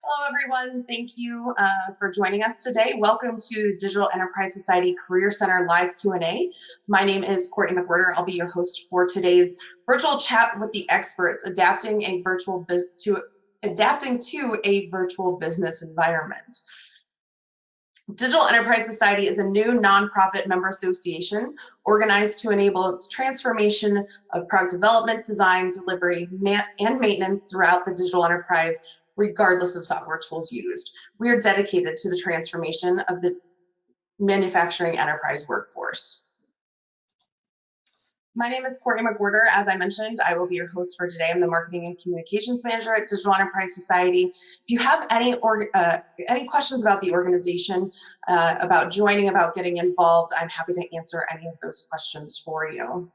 Hello, everyone. Thank you for joining us today. Welcome to the Digital Enterprise Society Career Center live Q&A. My name is Courtney McWhirter. I'll be your host for today's virtual chat with the experts, adapting to a virtual business environment. Digital Enterprise Society is a new nonprofit member association organized to enable its transformation of product development, design, delivery, and maintenance throughout the digital enterprise, regardless of software tools used. We are dedicated to the transformation of the manufacturing enterprise workforce. My name is Courtney McWhirter. As I mentioned, I will be your host for today. I'm the Marketing and Communications Manager at Digital Enterprise Society. If you have any questions about the organization, about joining, about getting involved, I'm happy to answer any of those questions for you.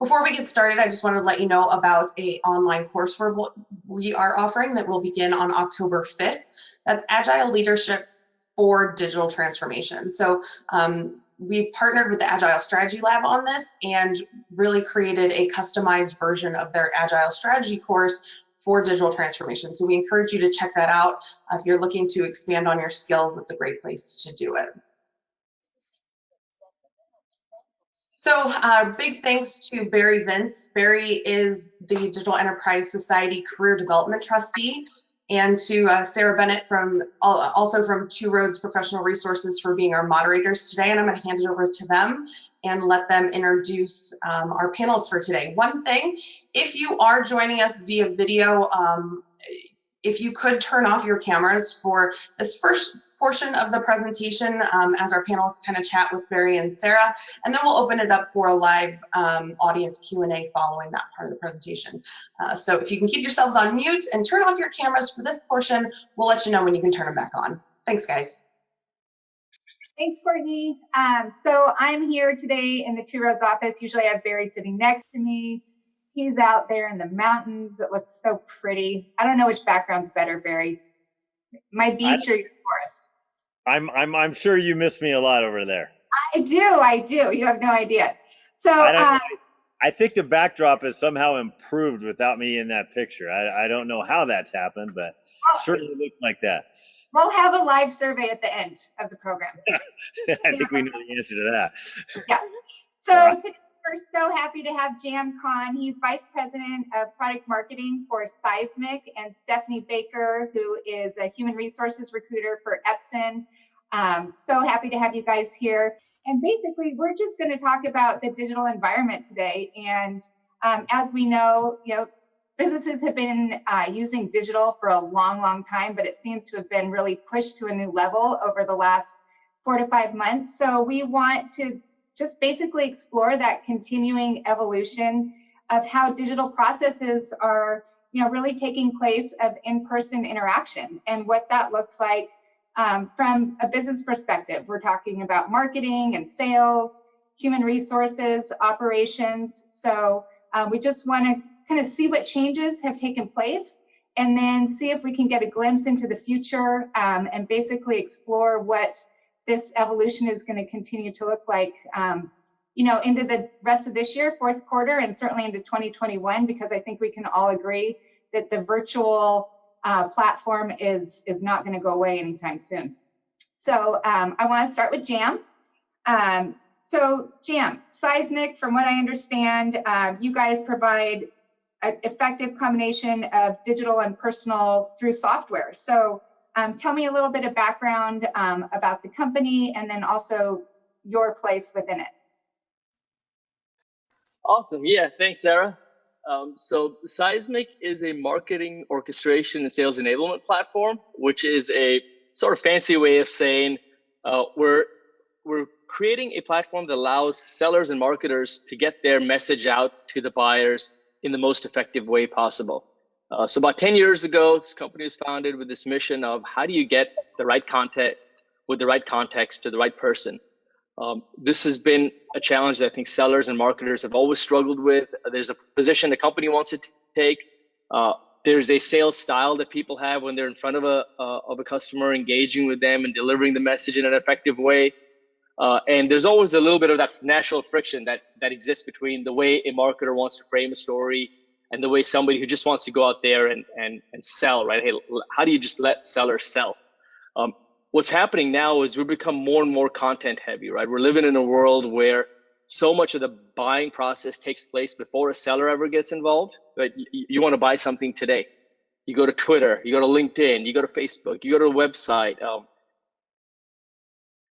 Before we get started, I just wanted to let you know about an online course we are offering that will begin on October 5th. That's Agile Leadership for Digital Transformation. So we partnered with the Agile Strategy Lab on this and really created a customized version of their Agile Strategy course for digital transformation. So we encourage you to check that out. If you're looking to expand on your skills, it's a great place to do it. So big thanks to Barry Vince. Barry is the Digital Enterprise Society Career Development Trustee, and to Sarrah Bennett also from Two Roads Professional Resources for being our moderators today. And I'm going to hand it over to them and let them introduce our panelists for today. One thing, if you are joining us via video, if you could turn off your cameras for this first portion of the presentation as our panelists kind of chat with Barry and Sarrah, and then we'll open it up for a live audience Q&A following that part of the presentation. So if you can keep yourselves on mute and turn off your cameras for this portion, we'll let you know when you can turn them back on. Thanks, guys. Thanks, Courtney. So I'm here today in the Two Roads office. Usually I have Barry sitting next to me. He's out there in the mountains. It looks so pretty. I don't know which background's better, Barry. My beach or your forest? I'm sure you miss me a lot over there. I do. You have no idea. So I think the backdrop is somehow improved without me in that picture. I don't know how that's happened, but it certainly looks like that. We'll have a live survey at the end of the program. I think we know the answer to that. Yeah. So today we're so happy to have Kahn. He's Vice President of Product Marketing for Seismic, and Stephanie Baker, who is a Human Resources Recruiter for Epson. So happy to have you guys here. And basically, we're just going to talk about the digital environment today. And as we know, businesses have been using digital for a long time, but it seems to have been really pushed to a new level over the last 4 to 5 months. So we want to just basically explore that continuing evolution of how digital processes are, really taking place of in-person interaction and what that looks like from a business perspective. We're talking about marketing and sales, human resources, operations. So we just want to kind of see what changes have taken place and then see if we can get a glimpse into the future and basically explore what this evolution is going to continue to look like, into the rest of this year, fourth quarter, and certainly into 2021, because I think we can all agree that the virtual platform is not going to go away anytime soon. So I want to start with Jam. So Jam, Seismic, from what I understand, you guys provide an effective combination of digital and personal through software. So tell me a little bit of background about the company and then also your place within it. Awesome. Yeah, thanks, Sarrah. So Seismic is a marketing orchestration and sales enablement platform, which is a sort of fancy way of saying we're creating a platform that allows sellers and marketers to get their message out to the buyers in the most effective way possible. So about 10 years ago, this company was founded with this mission of how do you get the right content with the right context to the right person. This has been a challenge that I think sellers and marketers have always struggled with. There's a position the company wants to take. There's a sales style that people have when they're in front of a customer, engaging with them and delivering the message in an effective way. And there's always a little bit of that natural friction that exists between the way a marketer wants to frame a story and the way somebody who just wants to go out there and sell, right? Hey, how do you just let sellers sell? What's happening now is we've become more and more content heavy, right? We're living in a world where so much of the buying process takes place before a seller ever gets involved. But you want to buy something today. You go to Twitter, you go to LinkedIn, you go to Facebook, you go to a website.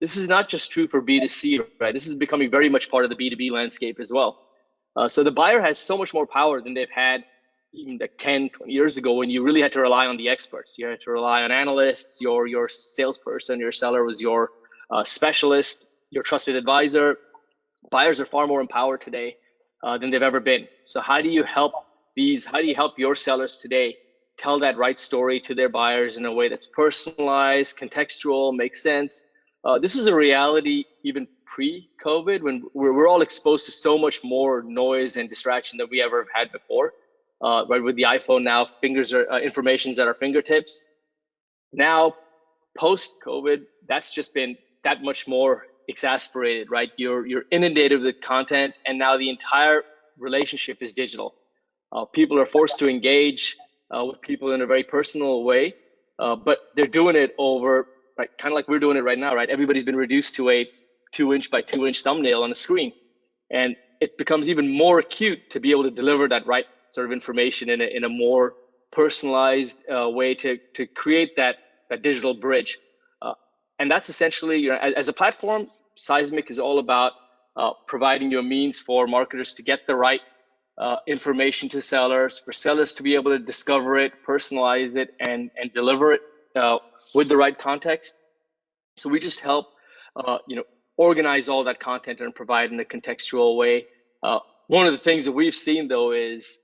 This is not just true for B2C, right? This is becoming very much part of the B2B landscape as well. So the buyer has so much more power than they've had even like 10, 20 years ago, when you really had to rely on the experts. You had to rely on analysts. Your salesperson, your seller was your specialist, your trusted advisor. Buyers are far more empowered today than they've ever been. So how do you help your sellers today tell that right story to their buyers in a way that's personalized, contextual, makes sense? This is a reality even pre-COVID, when we're all exposed to so much more noise and distraction than we ever have had before. Right, with the iPhone now, information's at our fingertips. Now, post-COVID, that's just been that much more exasperated, right? You're inundated with content, and now the entire relationship is digital. People are forced to engage with people in a very personal way, but they're doing it over, right, kind of like we're doing it right now, right? Everybody's been reduced to a 2-inch by 2-inch thumbnail on a screen, and it becomes even more acute to be able to deliver that right sort of information in a more personalized way to create that digital bridge. And that's essentially, you know, as a platform, Seismic is all about providing you a means for marketers to get the right information to sellers, for sellers to be able to discover it, personalize it, and deliver it with the right context. So we just help, organize all that content and provide in a contextual way. One of the things that we've seen, though, is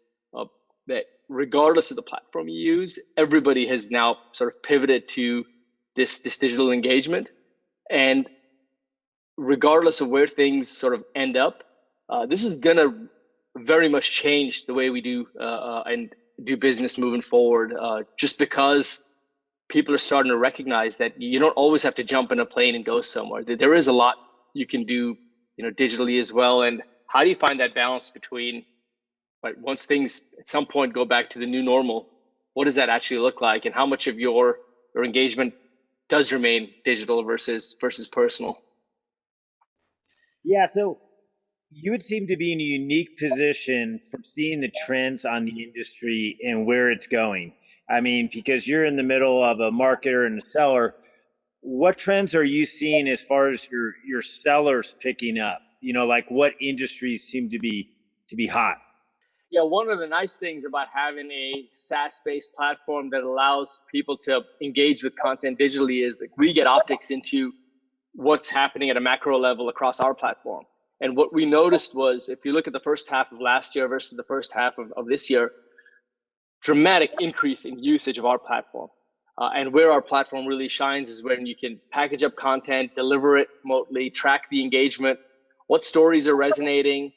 that regardless of the platform you use, everybody has now sort of pivoted to this digital engagement. And regardless of where things sort of end up, this is going to very much change the way we do and do business moving forward, just because people are starting to recognize that you don't always have to jump in a plane and go somewhere. There is a lot you can do, digitally as well. And how do you find that balance between, right, once things at some point go back to the new normal, what does that actually look like, and how much of your engagement does remain digital versus personal? Yeah, so you would seem to be in a unique position for seeing the trends on the industry and where it's going. I mean, because you're in the middle of a marketer and a seller, what trends are you seeing as far as your sellers picking up? Like what industries seem to be hot? Yeah, one of the nice things about having a SaaS-based platform that allows people to engage with content digitally is that we get optics into what's happening at a macro level across our platform. And what we noticed was, if you look at the first half of last year versus the first half of this year, dramatic increase in usage of our platform. And where our platform really shines is when you can package up content, deliver it remotely, track the engagement, what stories are resonating,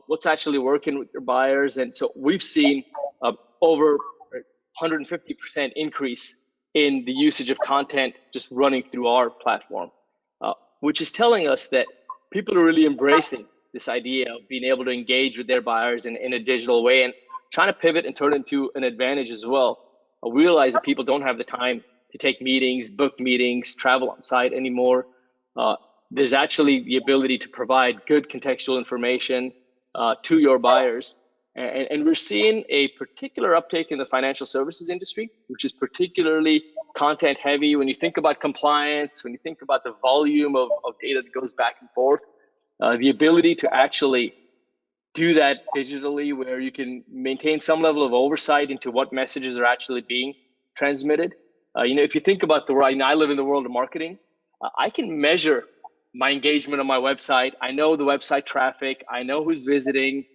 what's actually working with your buyers. And so we've seen over 150% increase in the usage of content just running through our platform, which is telling us that people are really embracing this idea of being able to engage with their buyers in a digital way and trying to pivot and turn it into an advantage as well. We realize that people don't have the time to take meetings, book meetings, travel on site anymore. There's actually the ability to provide good contextual information to your buyers. And we're seeing a particular uptake in the financial services industry, which is particularly content heavy. When you think about compliance, when you think about the volume of data that goes back and forth, the ability to actually do that digitally, where you can maintain some level of oversight into what messages are actually being transmitted. If you think about the world, I live in the world of marketing. I can measure my engagement on my website. I know the website traffic. I know who's visiting.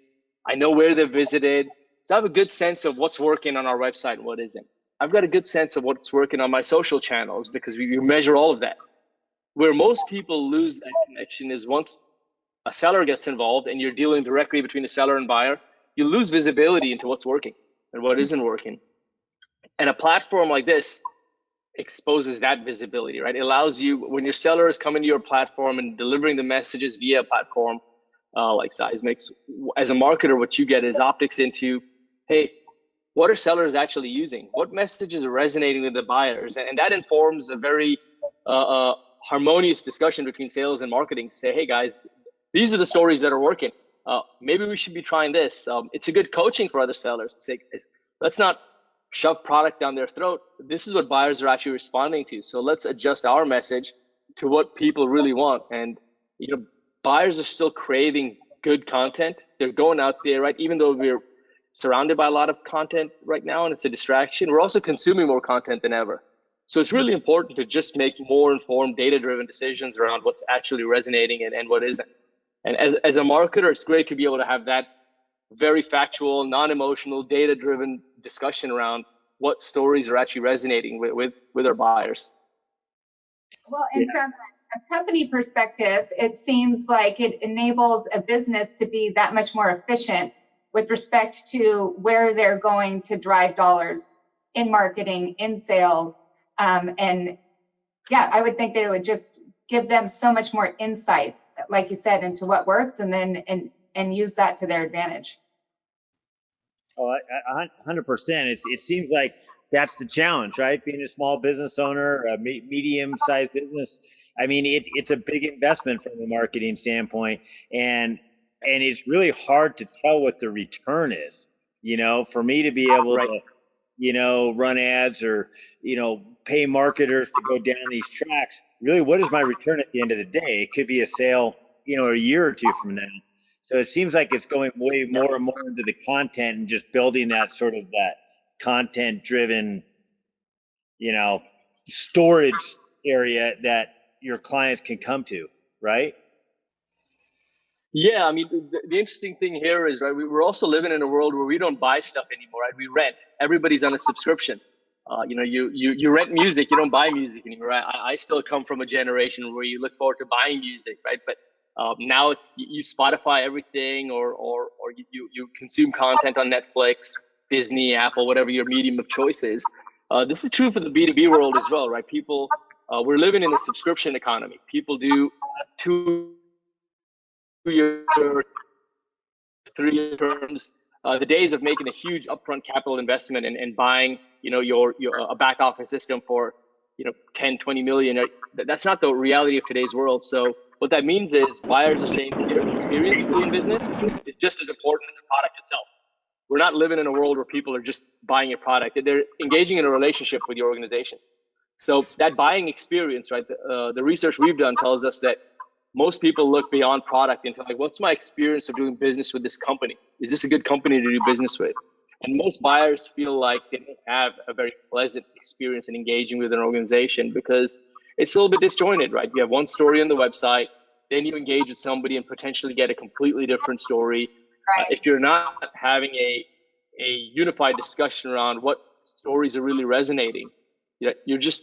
I know where they've visited. So I have a good sense of what's working on our website and what isn't. I've got a good sense of what's working on my social channels because we measure all of that. Where most people lose that connection is once a seller gets involved and you're dealing directly between the seller and buyer, you lose visibility into what's working and what isn't working. And a platform like this exposes that visibility, right? It allows you, when your seller is coming to your platform and delivering the messages via a platform like Seismic, as a marketer, what you get is optics into hey, what are sellers actually using? What messages are resonating with the buyers? And that informs a very harmonious discussion between sales and marketing to say, hey guys, these are the stories that are working. Maybe we should be trying this. It's a good coaching for other sellers to say, let's not shove product down their throat. This is what buyers are actually responding to. So let's adjust our message to what people really want. And buyers are still craving good content. They're going out there, right? Even though we're surrounded by a lot of content right now and it's a distraction, we're also consuming more content than ever. So it's really important to just make more informed, data-driven decisions around what's actually resonating and what isn't. And as a marketer, it's great to be able to have that very factual, non-emotional, data-driven discussion around what stories are actually resonating with our buyers. Well, and from a company perspective, it seems like it enables a business to be that much more efficient with respect to where they're going to drive dollars in marketing, in sales. And yeah, I would think that it would just give them so much more insight, like you said, into what works and then and use that to their advantage. Oh, 100%. It seems like that's the challenge, right? Being a small business owner, a medium-sized business. I mean, it's a big investment from a marketing standpoint, and it's really hard to tell what the return is. For me to be able to, run ads or pay marketers to go down these tracks. Really, what is my return at the end of the day? It could be a sale, a year or two from now. So it seems like it's going way more and more into the content and just building that sort of that content-driven, storage area that your clients can come to, right? Yeah, I mean, the interesting thing here is, right, we're also living in a world where we don't buy stuff anymore, right? We rent. Everybody's on a subscription. You rent music, you don't buy music anymore, right? I still come from a generation where you look forward to buying music, right? But now it's you Spotify everything, or you consume content on Netflix, Disney, Apple, whatever your medium of choice is. This is true for the B2B world as well, right? People, we're living in a subscription economy. People do 2-year, 3-year terms. The days of making a huge upfront capital investment and buying, your a back office system for 10, 20 million. That's not the reality of today's world. So what that means is buyers are saying your experience doing business is just as important as the product itself. We're not living in a world where people are just buying your product. They're engaging in a relationship with your organization. So that buying experience, right? The research we've done tells us that most people look beyond product into like, what's my experience of doing business with this company? Is this a good company to do business with? And most buyers feel like they don't have a very pleasant experience in engaging with an organization because it's a little bit disjointed, right? You have one story on the website, then you engage with somebody and potentially get a completely different story. Right. If you're not having a unified discussion around what stories are really resonating, you're just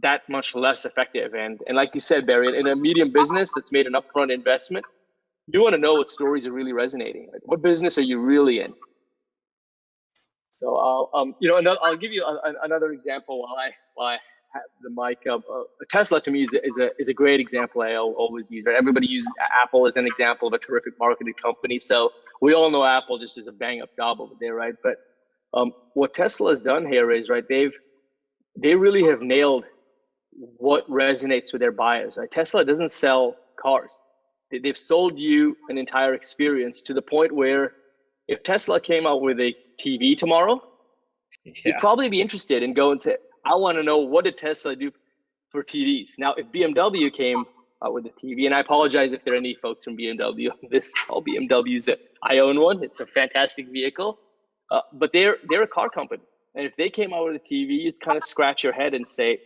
that much less effective. And like you said, Barry, in a medium business that's made an upfront investment, you want to know what stories are really resonating. Like, what business are you really in? So I'll give you another example while I have the mic. Tesla to me is a great example. I always use. Right? Everybody uses Apple as an example of a terrific marketing company. So we all know Apple just does a bang up job over there, right? But what Tesla has done here is, right, they really have nailed what resonates with their buyers. Right? Tesla doesn't sell cars. They've sold you an entire experience to the point where if Tesla came out with a TV tomorrow, you'd probably be interested in going to, I want to know, what did Tesla do for TVs? Now, if BMW came out with a TV, and I apologize if there are any folks from BMW on this call, BMW's, I own one. It's a fantastic vehicle, but they're a car company. And if they came out with a TV, you'd kind of scratch your head and say,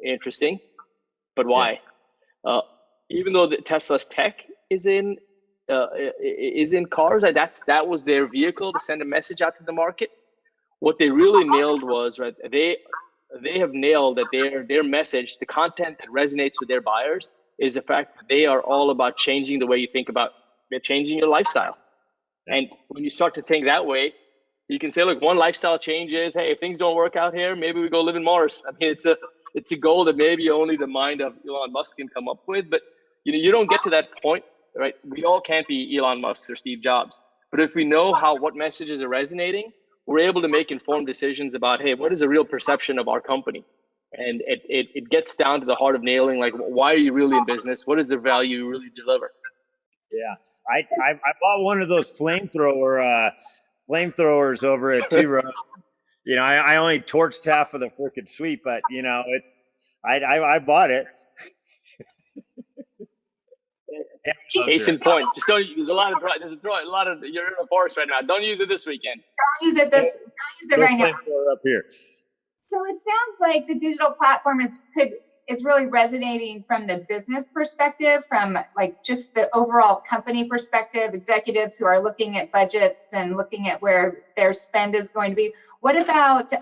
interesting, but why? Even though Tesla's tech is in cars, that was their vehicle to send a message out to the market. What they really nailed was, right, they have nailed that their message, the content that resonates with their buyers, is the fact that they are all about changing the way you think about, they're changing your lifestyle. And when you start to think that way, you can say, look, one lifestyle change is, hey, if things don't work out here, maybe we go live in Mars. I mean, it's a goal that maybe only the mind of Elon Musk can come up with, but you don't get to that point, right? We all can't be Elon Musk or Steve Jobs, but if we know what messages are resonating, we're able to make informed decisions about, hey, what is the real perception of our company? And it gets down to the heart of nailing, like, why are you really in business? What is the value you really deliver? Yeah, I bought one of those flamethrowers over at Two Roads. You know, I only torched half of the freaking suite, but you know, I bought it. Case in point, just don't. There's a lot of you're in a forest right now. Don't use it this weekend. Don't use it right now. Up here. So it sounds like the digital platform is really resonating from the business perspective, from like just the overall company perspective, executives who are looking at budgets and looking at where their spend is going to be. What about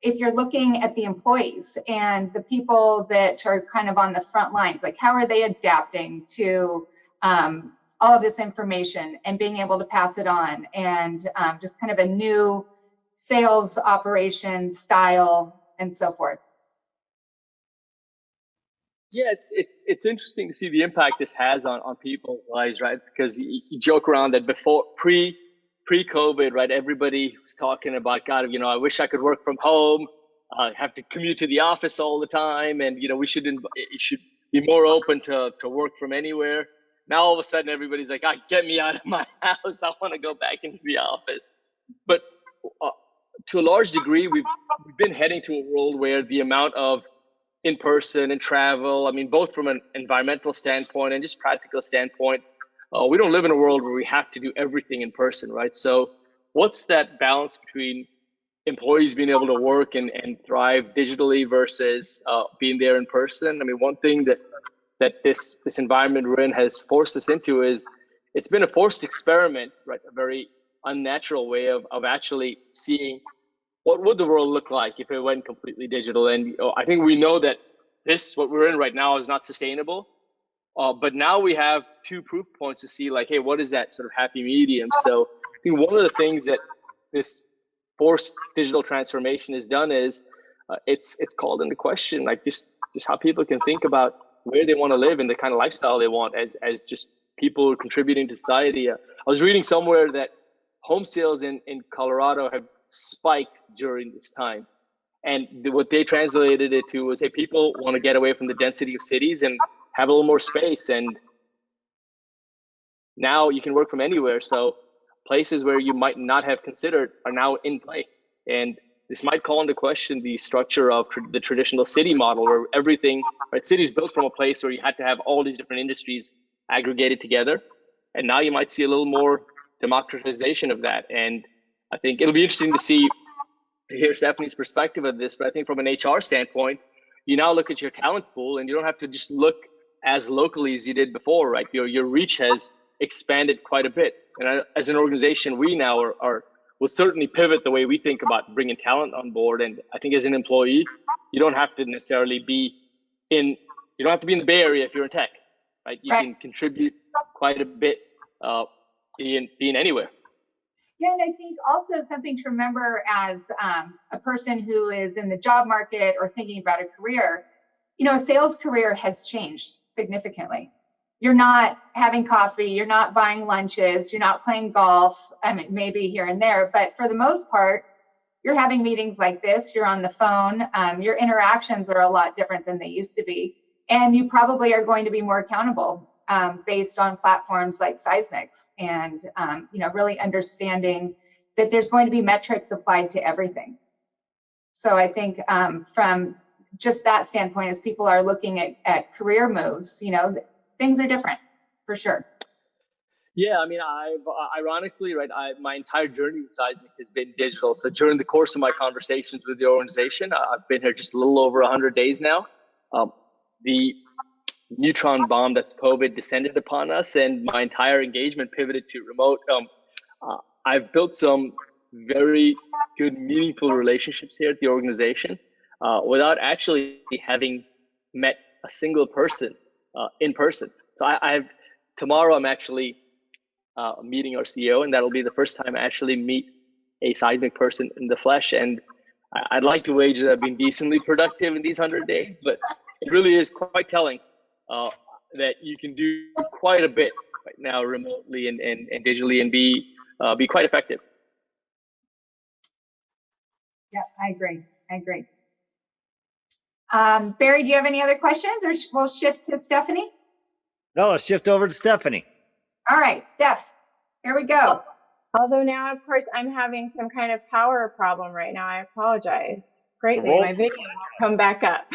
if you're looking at the employees and the people that are kind of on the front lines, like how are they adapting to all of this information and being able to pass it on, and just kind of a new sales operation style and so forth? Yeah, it's interesting to see the impact this has on people's lives, right? Because you joke around that before pre-COVID, right? Everybody was talking about, God, you know, I wish I could work from home. I have to commute to the office all the time, and you know, it should be more open to work from anywhere. Now all of a sudden, everybody's like, get me out of my house. I want to go back into the office. But to a large degree, we've been heading to a world where the amount of in-person and travel, I mean, both from an environmental standpoint and just practical standpoint, we don't live in a world where we have to do everything in person, right? So what's that balance between employees being able to work and thrive digitally versus being there in person? I mean, one thing that this environment we're in has forced us into is it's been a forced experiment, right? A very unnatural way of actually seeing what would the world look like if it went completely digital. And I think we know that what we're in right now is not sustainable. But now we have two proof points to see, like, hey, what is that sort of happy medium? So I think one of the things that this forced digital transformation has done is it's called into question, like just how people can think about where they want to live and the kind of lifestyle they want as just people contributing to society. I was reading somewhere that home sales in Colorado have spiked during this time. And what they translated it to was, hey, people want to get away from the density of cities and have a little more space. And now you can work from anywhere. So places where you might not have considered are now in play. And this might call into question the structure of the traditional city model, where everything, right? Cities built from a place where you had to have all these different industries aggregated together. And now you might see a little more democratization of that. And I think it'll be interesting to hear Stephanie's perspective of this, but I think from an HR standpoint, you now look at your talent pool and you don't have to just look as locally as you did before, right? Your reach has expanded quite a bit. And as an organization, we now will certainly pivot the way we think about bringing talent on board. And I think as an employee, you don't have to necessarily be in the Bay Area if you're in tech, right? You can contribute quite a bit being anywhere. Yeah, and I think also something to remember as a person who is in the job market or thinking about a career, you know, a sales career has changed significantly. You're not having coffee, you're not buying lunches, you're not playing golf, I mean, maybe here and there, but for the most part, you're having meetings like this, you're on the phone, your interactions are a lot different than they used to be, and you probably are going to be more accountable based on platforms like Seismic's, and you know, really understanding that there's going to be metrics applied to everything. So I think from just that standpoint, as people are looking at career moves, you know, things are different for sure. Yeah, I mean, ironically, right, my entire journey with Seismic has been digital. So during the course of my conversations with the organization, I've been here just a little over 100 days now. The neutron bomb that's COVID descended upon us, and my entire engagement pivoted to remote. I've built some very good, meaningful relationships here at the organization without actually having met a single person in person. So tomorrow I'm actually meeting our CEO, and that'll be the first time I actually meet a Seismic person in the flesh. And I'd like to wager that I've been decently productive in these 100 days, but it really is quite telling that you can do quite a bit right now remotely and digitally and be quite effective. Yeah, I agree. I agree. Barry, do you have any other questions, or we'll shift to Stephanie? No, let's shift over to Stephanie. All right, Steph, here we go. Although now, of course, I'm having some kind of power problem right now. I apologize greatly. My video won't come back up,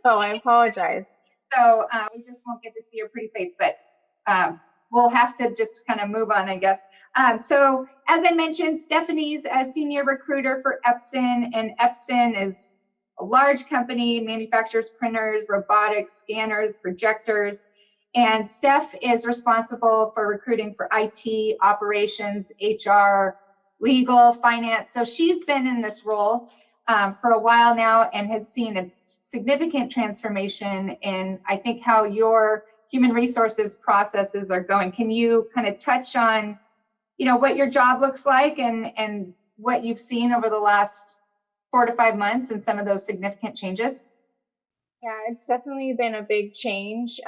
so I apologize. So we just won't get to see your pretty face, but we'll have to just kind of move on, I guess. So as I mentioned, Stephanie's a senior recruiter for Epson, and Epson is a large company, manufactures printers, robotics, scanners, projectors. And Steph is responsible for recruiting for IT, operations, HR, legal, finance. So she's been in this role for a while now and has seen a significant transformation in, I think, how your human resources processes are going. Can you kind of touch on, you know, what your job looks like and what you've seen over the last 4 to 5 months and some of those significant changes? Yeah, it's definitely been a big change.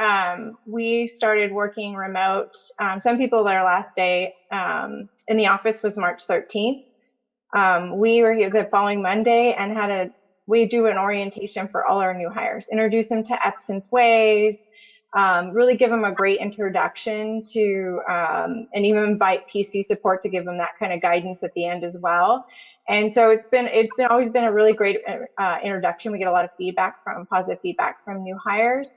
We started working remote. Some people, their last day in the office was March 13th. We were here the following Monday and we do an orientation for all our new hires, introduce them to Epson's ways, really give them a great introduction to, and even invite PC support to give them that kind of guidance at the end as well. And so it's always been a really great introduction. We get a lot of positive feedback from new hires.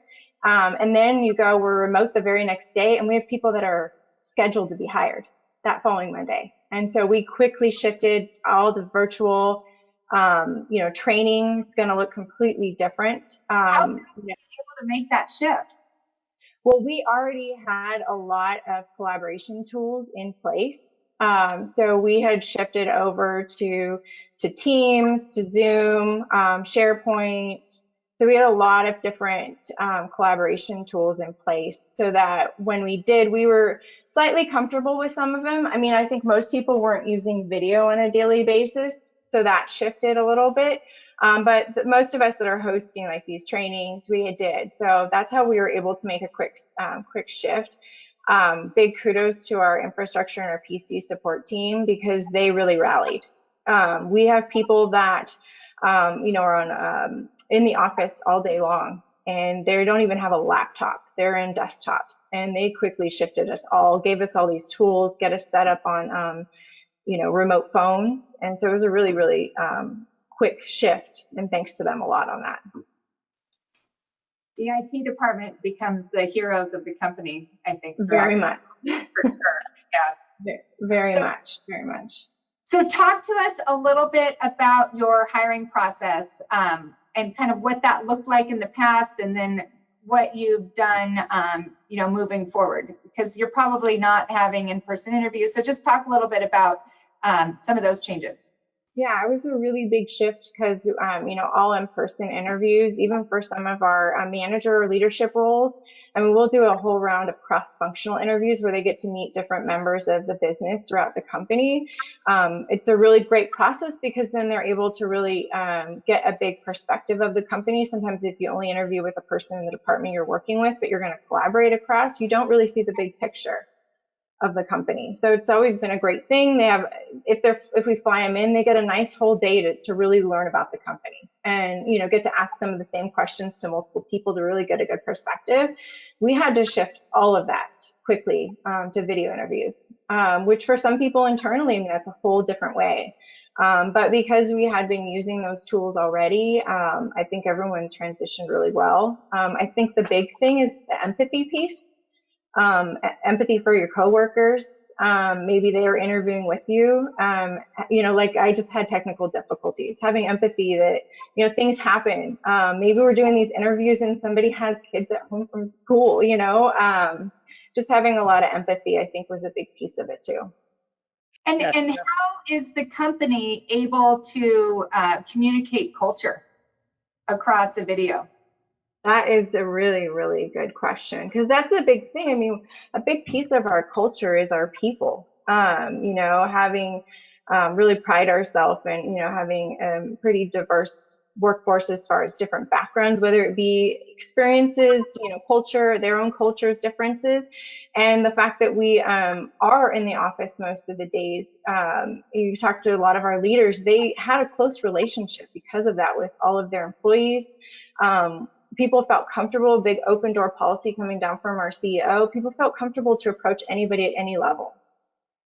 And then we're remote the very next day, and we have people that are scheduled to be hired that following Monday. And so we quickly shifted all the virtual, training is going to look completely different. How were you able to make that shift? Well, we already had a lot of collaboration tools in place. So we had shifted over to Teams, to Zoom, SharePoint. So we had a lot of different collaboration tools in place so that when we were slightly comfortable with some of them. I mean, I think most people weren't using video on a daily basis, so that shifted a little bit. But most of us that are hosting like these trainings, we did. So that's how we were able to make a quick shift. Big kudos to our infrastructure and our PC support team because they really rallied. We have people that, are on in the office all day long, and they don't even have a laptop. They're in desktops, and they quickly shifted us all, gave us all these tools, get us set up on, remote phones. And so it was a really, really quick shift, and thanks to them a lot on that. The IT department becomes the heroes of the company, I think. Very much. For sure, yeah. Very much. So talk to us a little bit about your hiring process and kind of what that looked like in the past, and then what you've done, moving forward, because you're probably not having in-person interviews. So just talk a little bit about some of those changes. Yeah, it was a really big shift because, all in-person interviews, even for some of our manager or leadership roles. I mean, we'll do a whole round of cross-functional interviews where they get to meet different members of the business throughout the company. It's a really great process because then they're able to really get a big perspective of the company. Sometimes if you only interview with a person in the department you're working with, but you're going to collaborate across, you don't really see the big picture of the company. So it's always been a great thing. They have, if we fly them in, they get a nice whole day to really learn about the company and, get to ask some of the same questions to multiple people to really get a good perspective. We had to shift all of that quickly to video interviews, which for some people internally, I mean, that's a whole different way. But because we had been using those tools already, I think everyone transitioned really well. I think the big thing is the empathy piece. Empathy for your coworkers. Maybe they are interviewing with you. Like I just had technical difficulties. Having empathy that, things happen. Maybe we're doing these interviews and somebody has kids at home from school, just having a lot of empathy, I think, was a big piece of it too. And, Yes. and how is the company able to communicate culture across a video? That is a really, really good question, because that's a big thing. I mean, a big piece of our culture is our people. Having really pride ourselves in, having a pretty diverse workforce as far as different backgrounds, whether it be experiences, culture, their own cultures, differences, and the fact that we are in the office most of the days. You talk to a lot of our leaders, they had a close relationship because of that with all of their employees. People felt comfortable, big open door policy coming down from our CEO. People felt comfortable to approach anybody at any level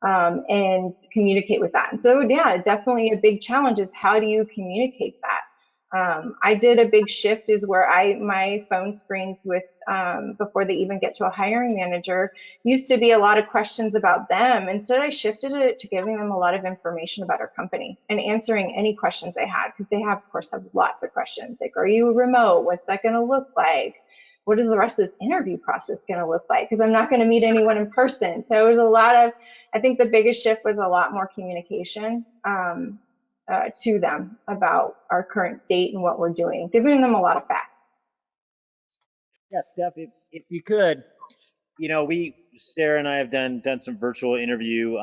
and communicate with that. And so, yeah, definitely a big challenge is how do you communicate that? I did a big shift is where my phone screens with, before they even get to a hiring manager, used to be a lot of questions about them. Instead, I shifted it to giving them a lot of information about our company and answering any questions they had, because they of course, have lots of questions. Like, are you remote? What's that going to look like? What is the rest of this interview process going to look like? Because I'm not going to meet anyone in person. So it was a lot of, I think the biggest shift was a lot more communication to them about our current state and what we're doing, giving them a lot of facts. Yeah, Steph, if you could, Sarah and I have done some virtual interview,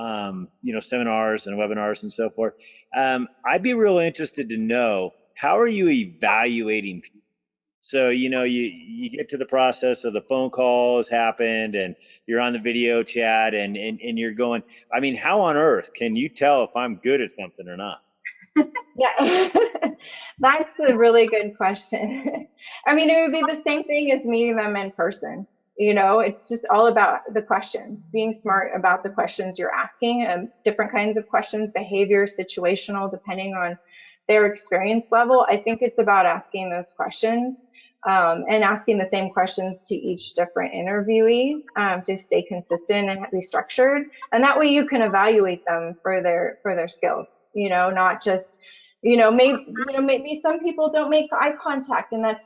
seminars and webinars and so forth. I'd be real interested to know, how are you evaluating people? So, you get to the process of the phone call has happened and you're on the video chat and you're going, I mean, how on earth can you tell if I'm good at something or not? Yeah, that's a really good question. I mean, it would be the same thing as meeting them in person. It's just all about the questions, being smart about the questions you're asking, different kinds of questions, behavior, situational, depending on their experience level. I think it's about asking those questions and asking the same questions to each different interviewee to stay consistent and be structured. And that way you can evaluate them for their skills, not just, maybe some people don't make eye contact, and it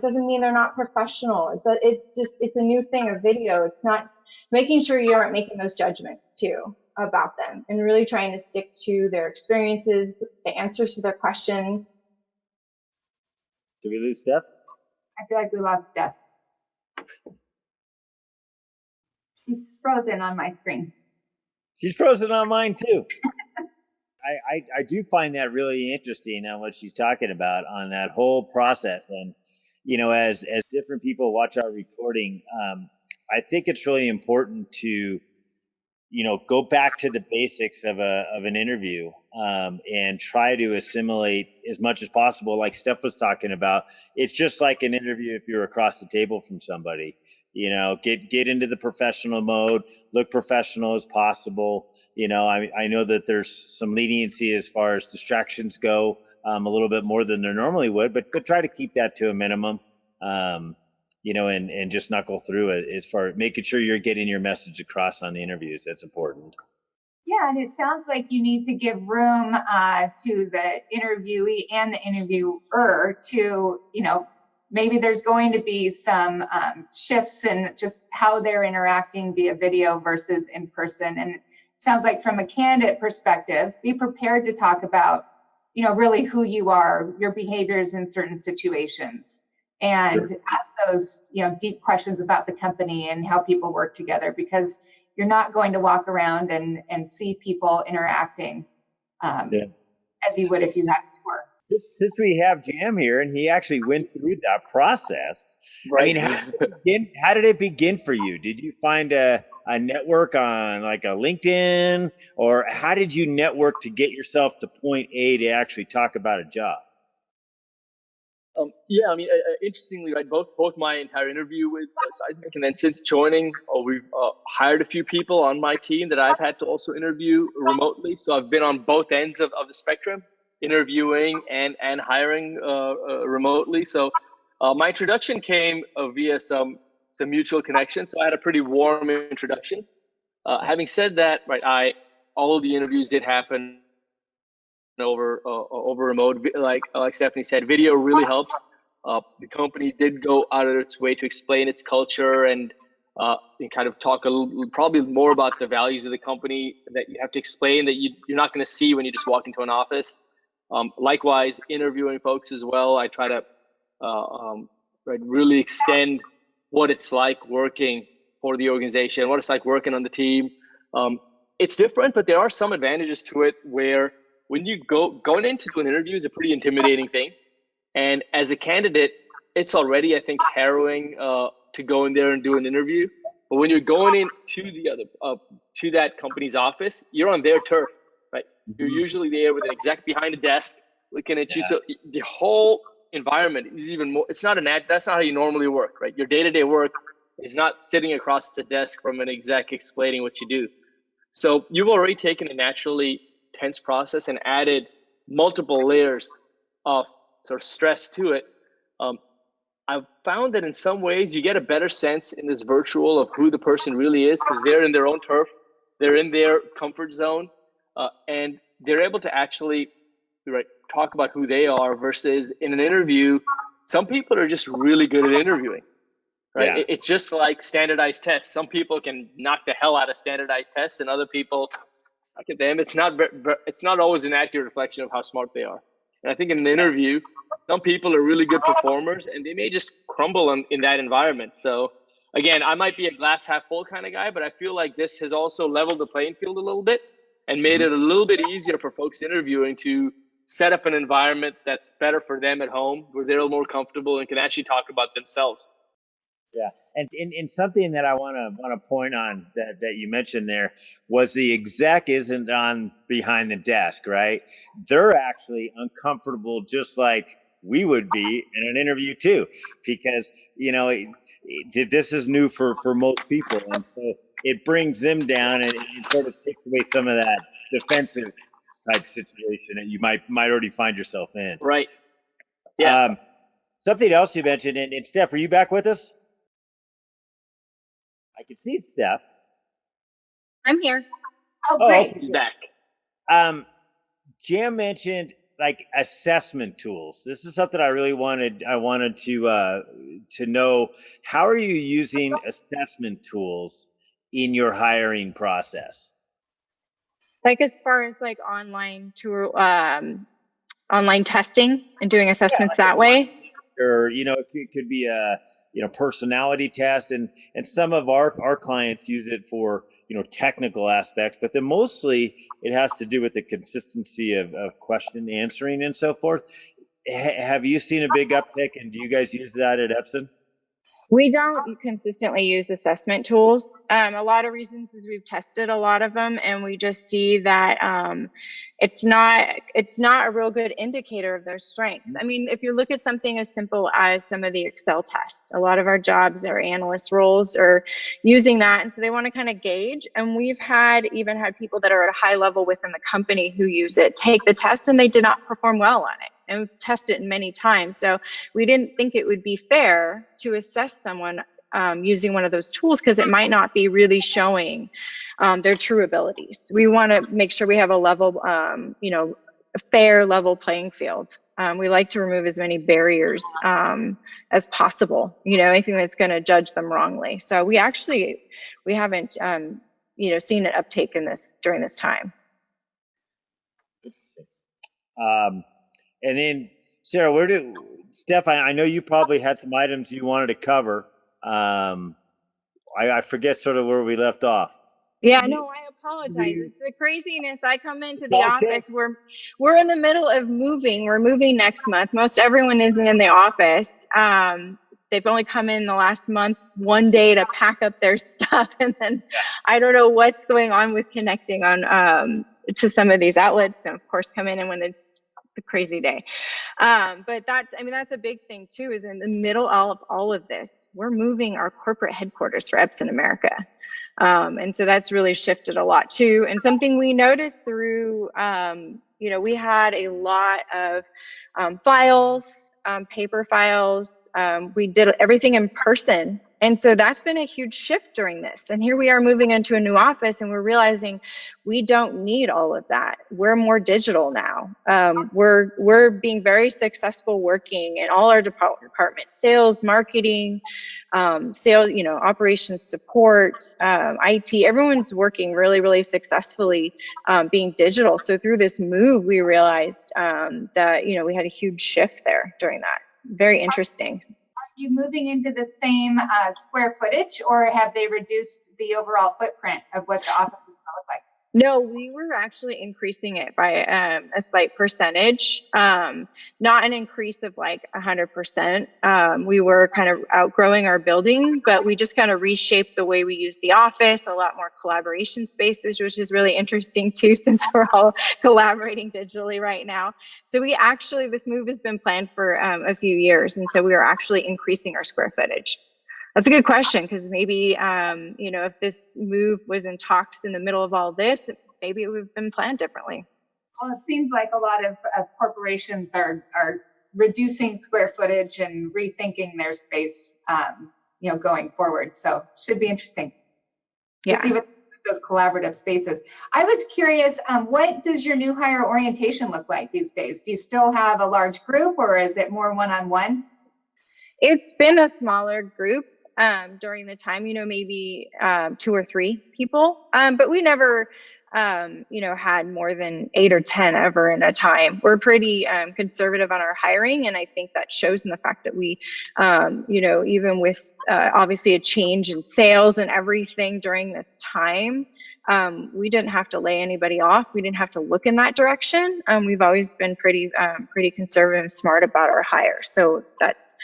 doesn't mean they're not professional. It's a new thing of video. It's not making sure you aren't making those judgments too about them, and really trying to stick to their experiences, the answers to their questions. Did we lose Steph? I feel like we lost Steph. She's frozen on my screen. She's frozen on mine too. I do find that really interesting on what she's talking about on that whole process. And, as different people watch our recording, I think it's really important to, go back to the basics of an interview and try to assimilate as much as possible. Like Steph was talking about, it's just like an interview if you're across the table from somebody. Get into the professional mode, look professional as possible. I know that there's some leniency as far as distractions go, a little bit more than there normally would, but try to keep that to a minimum, and just knuckle through it as far as making sure you're getting your message across on the interviews. That's important. Yeah, and it sounds like you need to give room to the interviewee and the interviewer to, maybe there's going to be some shifts in just how they're interacting via video versus in person. And it sounds like from a candidate perspective, be prepared to talk about, really who you are, your behaviors in certain situations, and Sure. ask those, deep questions about the company and how people work together, because you're not going to walk around and see people interacting as you would if you had a tour. Since we have Jam here and he actually went through that process, Right. I mean, how did it begin for you? Did you find a network on like a LinkedIn, or how did you network to get yourself to point A to actually talk about a job? Yeah, I mean, interestingly, right, both my entire interview with Seismic, and then since joining, we've hired a few people on my team that I've had to also interview remotely. So I've been on both ends of the spectrum, interviewing and hiring remotely. So my introduction came via some mutual connections. So I had a pretty warm introduction. Having said that, right, all of the interviews did happen over remote. Like Stephanie said, video really helps. The company did go out of its way to explain its culture and kind of talk probably more about the values of the company that you have to explain that you're not going to see when you just walk into an office. Likewise, interviewing folks as well, I try to really extend what it's like working for the organization, what it's like working on the team. It's different, but there are some advantages to it where when you going into an interview is a pretty intimidating thing. And as a candidate, it's already, I think, harrowing to go in there and do an interview. But when you're going into the other to that company's office, you're on their turf, right? You're usually there with an exec behind a desk looking at you. So the whole environment is even more. It's not that's not how you normally work, right? Your day-to-day work is not sitting across the desk from an exec explaining what you do. So you've already taken a naturally tense process and added multiple layers of sort of stress to it. I've found that in some ways you get a better sense in this virtual of who the person really is, because they're in their own turf, they're in their comfort zone, and they're able to actually talk about who they are, versus in an interview, some people are just really good at interviewing. Right? Yeah. It's just like standardized tests. Some people can knock the hell out of standardized tests, and other people, look at them. It's not always an accurate reflection of how smart they are. And I think in an interview, some people are really good performers, and they may just crumble in that environment. So again, I might be a glass half full kind of guy, but I feel like this has also leveled the playing field a little bit and made it a little bit easier for folks interviewing to set up an environment that's better for them at home, where they're a little more comfortable and can actually talk about themselves. Yeah, and something that I want to point on that you mentioned there was the exec isn't on behind the desk, right? They're actually uncomfortable, just like we would be in an interview too, because this is new for most people, and so it brings them down and it sort of takes away some of that defensive type situation that you might already find yourself in. Right. Yeah. Something else you mentioned, and Steph, are you back with us? I can see Steph. I'm here. Oh, great. Okay. He's back. Jam mentioned like assessment tools. This is something I really wanted to know. How are you using assessment tools in your hiring process? Like as far as like online tool, online testing and doing assessments that way. Or it could be a personality test, and some of our clients use it for technical aspects, but then mostly it has to do with the consistency of question answering and so forth. Have you seen a big uptick, and do you guys use that at Epson? We don't consistently use assessment tools. A lot of reasons is we've tested a lot of them, and we just see that it's not a real good indicator of their strengths. I mean, if you look at something as simple as some of the Excel tests, a lot of our jobs or analyst roles are using that, and so they want to kind of gauge. And we've even had people that are at a high level within the company who use it take the test, and they did not perform well on it. And we've tested it many times. So we didn't think it would be fair to assess someone using one of those tools, because it might not be really showing their true abilities. We want to make sure we have a level, a fair level playing field. We like to remove as many barriers as possible, anything that's going to judge them wrongly. So we haven't, seen an uptake in this during this time. And then Sarrah, Steph, I know you probably had some items you wanted to cover. I forget sort of where we left off. Yeah, no, I apologize. It's the craziness. I come into the office. We're in the middle of moving. We're moving next month. Most everyone isn't in the office. They've only come in the last month, one day to pack up their stuff, and then I don't know what's going on with connecting on to some of these outlets, and of course come in and when it's the crazy day. But that's a big thing too, is in the middle of all of this, we're moving our corporate headquarters for Epson America. And so that's really shifted a lot too. And something we noticed through, we had a lot of files, paper files. We did everything in person. And so that's been a huge shift during this. And here we are moving into a new office, and we're realizing we don't need all of that. We're more digital now. We're being very successful working in all our departments, sales, marketing, sales, operations support, IT. Everyone's working really, really successfully being digital. So through this move, we realized that, we had a huge shift there during that. Very interesting. Are you moving into the same square footage, or have they reduced the overall footprint of what the office is going to look like? No, we were actually increasing it by a slight percentage, not an increase of like 100%. We were kind of outgrowing our building, but we just kind of reshaped the way we use the office, a lot more collaboration spaces, which is really interesting too, since we're all collaborating digitally right now. So we actually, this move has been planned for a few years, and so we are actually increasing our square footage. That's a good question, because maybe, you know, if this move was in talks in the middle of all this, maybe it would have been planned differently. Well, it seems like a lot of corporations are reducing square footage and rethinking their space, you know, going forward. So should be interesting to see what those collaborative spaces. I was curious, what does your new hire orientation look like these days? Do you still have a large group, or is it more one-on-one? It's been a smaller group during the time, you know, maybe 2 or 3 people, but we never, you know, had more than 8 or 10 ever in a time. We're pretty conservative on our hiring, and I think that shows in the fact that we, you know, even with obviously a change in sales and everything during this time, we didn't have to lay anybody off. We didn't have to look in that direction. We've always been pretty conservative and smart about our hires. So that's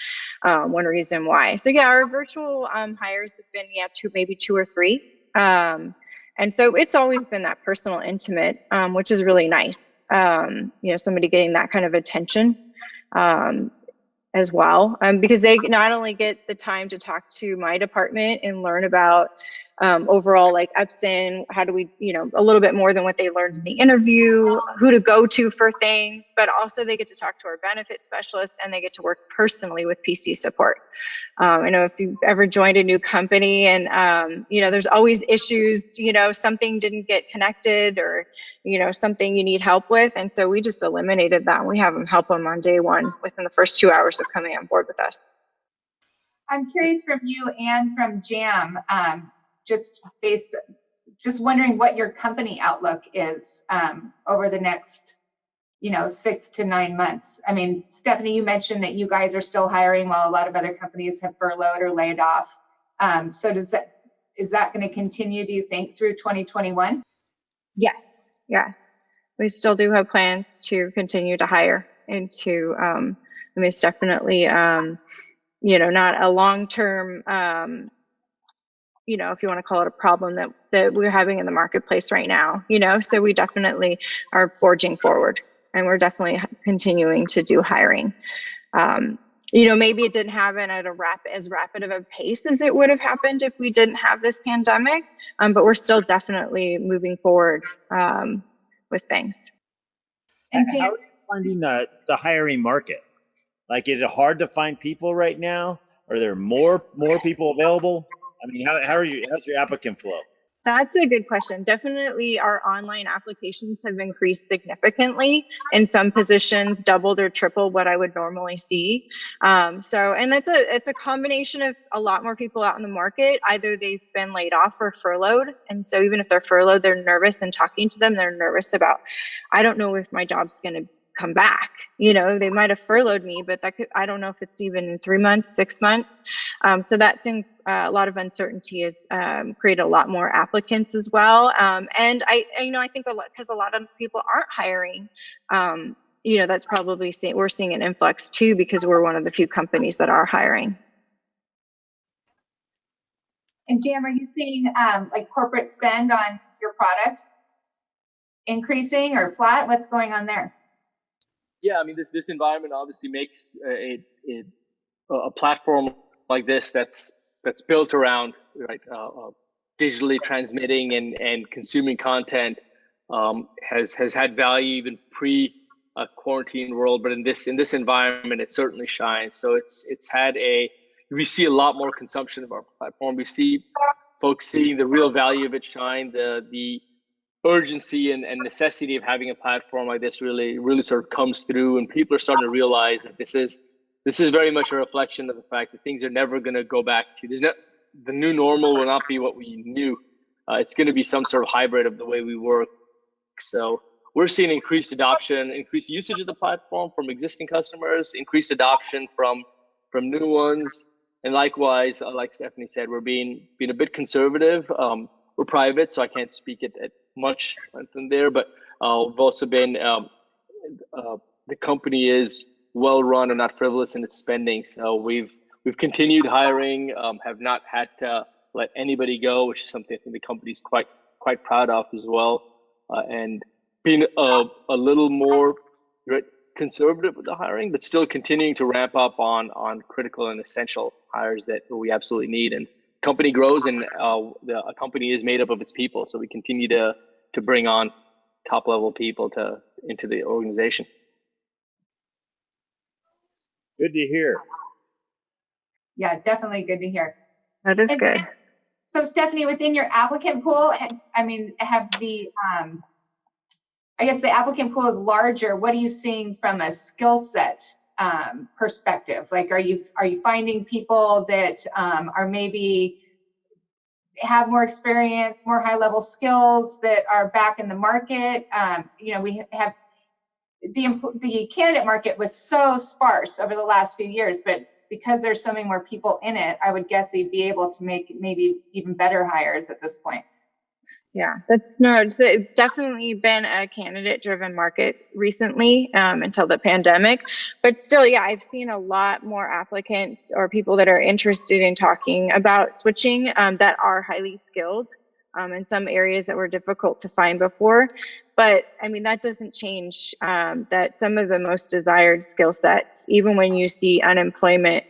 one reason why. So yeah, our virtual hires have been, maybe 2 or 3. And so it's always been that personal, intimate, which is really nice. You know, somebody getting that kind of attention as well, because they not only get the time to talk to my department and learn about overall, like Epson, how do we, you know, a little bit more than what they learned in the interview, who to go to for things, but also they get to talk to our benefit specialist, and they get to work personally with PC support. I know if you've ever joined a new company and, you know, there's always issues, you know, something didn't get connected, or, you know, something you need help with. And so we just eliminated that. We have them help them on day 1 within the first 2 hours of coming on board with us. I'm curious from you and from Jam, just wondering what your company outlook is over the next, you know, 6 to 9 months. I mean, Stephanie, you mentioned that you guys are still hiring while a lot of other companies have furloughed or laid off. So is that going to continue, do you think, through 2021? Yes. We still do have plans to continue to hire into, I mean, it's definitely, you know, not a long-term, you know, if you want to call it a problem that we're having in the marketplace right now, you know, so we definitely are forging forward, and we're definitely continuing to do hiring. You know, maybe it didn't happen at as rapid of a pace as it would have happened if we didn't have this pandemic, but we're still definitely moving forward with things. And How are you finding the hiring market? Like, is it hard to find people right now? Are there more people available? I mean, how's your applicant flow? That's a good question. Definitely our online applications have increased significantly. In some positions, doubled or tripled what I would normally see. And it's a combination of a lot more people out in the market. Either they've been laid off or furloughed. And so even if they're furloughed, they're nervous, and talking to them, they're nervous about, I don't know if my job's going to come back. You know, they might have furloughed me, but I don't know if it's even in 3 months, 6 months. So that's a lot of uncertainty has created a lot more applicants as well. And I think because a lot of people aren't hiring, you know, that's probably we're seeing an influx too, because we're one of the few companies that are hiring. And Jam, are you seeing like corporate spend on your product increasing or flat? What's going on there? Yeah, I mean, this environment obviously makes a platform like this that's built around, right, digitally transmitting and consuming content has had value even pre quarantine world, but in this environment it certainly shines. So we see a lot more consumption of our platform. We see folks seeing the real value of it shine, the urgency and necessity of having a platform like this really sort of comes through, and people are starting to realize that this is very much a reflection of the fact that things are never going to go back to the new normal will not be what we knew. It's going to be some sort of hybrid of the way we work. So we're seeing increased adoption, increased usage of the platform from existing customers, increased adoption from new ones, and likewise, like Stephanie said, we're being a bit conservative. We're private, so I can't speak at much from there, but we've also been the company is well run and not frivolous in its spending, so we've continued hiring, have not had to let anybody go, which is something I think the company's quite proud of as well, and being a little more conservative with the hiring, but still continuing to ramp up on critical and essential hires that we absolutely need. And company grows, and a company is made up of its people, so we continue to bring on top level people into the organization. Good to hear. Yeah, definitely good to hear. That is good. So Stephanie, within your applicant pool, I mean, I guess the applicant pool is larger. What are you seeing from a skill set perspective? Like, are you finding people that are maybe have more experience, more high level skills that are back in the market? You know, we have the candidate market was so sparse over the last few years, but because there's so many more people in it, I would guess you'd be able to make maybe even better hires at this point. Yeah, it's definitely been a candidate-driven market recently until the pandemic. But still, yeah, I've seen a lot more applicants or people that are interested in talking about switching that are highly skilled in some areas that were difficult to find before. But I mean, that doesn't change that some of the most desired skill sets, even when you see unemployment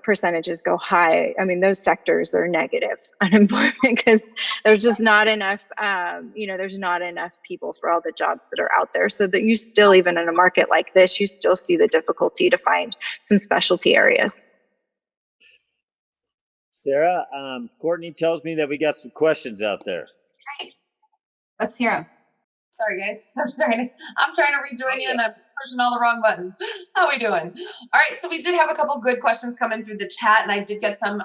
percentages go high, I mean, those sectors are negative unemployment because there's just not enough, there's not enough people for all the jobs that are out there. So that you still, even in a market like this, you still see the difficulty to find some specialty areas. Sarah, Courtney tells me that we got some questions out there. Great. Let's hear them. Sorry, guys. I'm trying to rejoin you and I'm pushing all the wrong buttons. How are we doing? All right. So we did have a couple good questions coming through the chat, and I did get some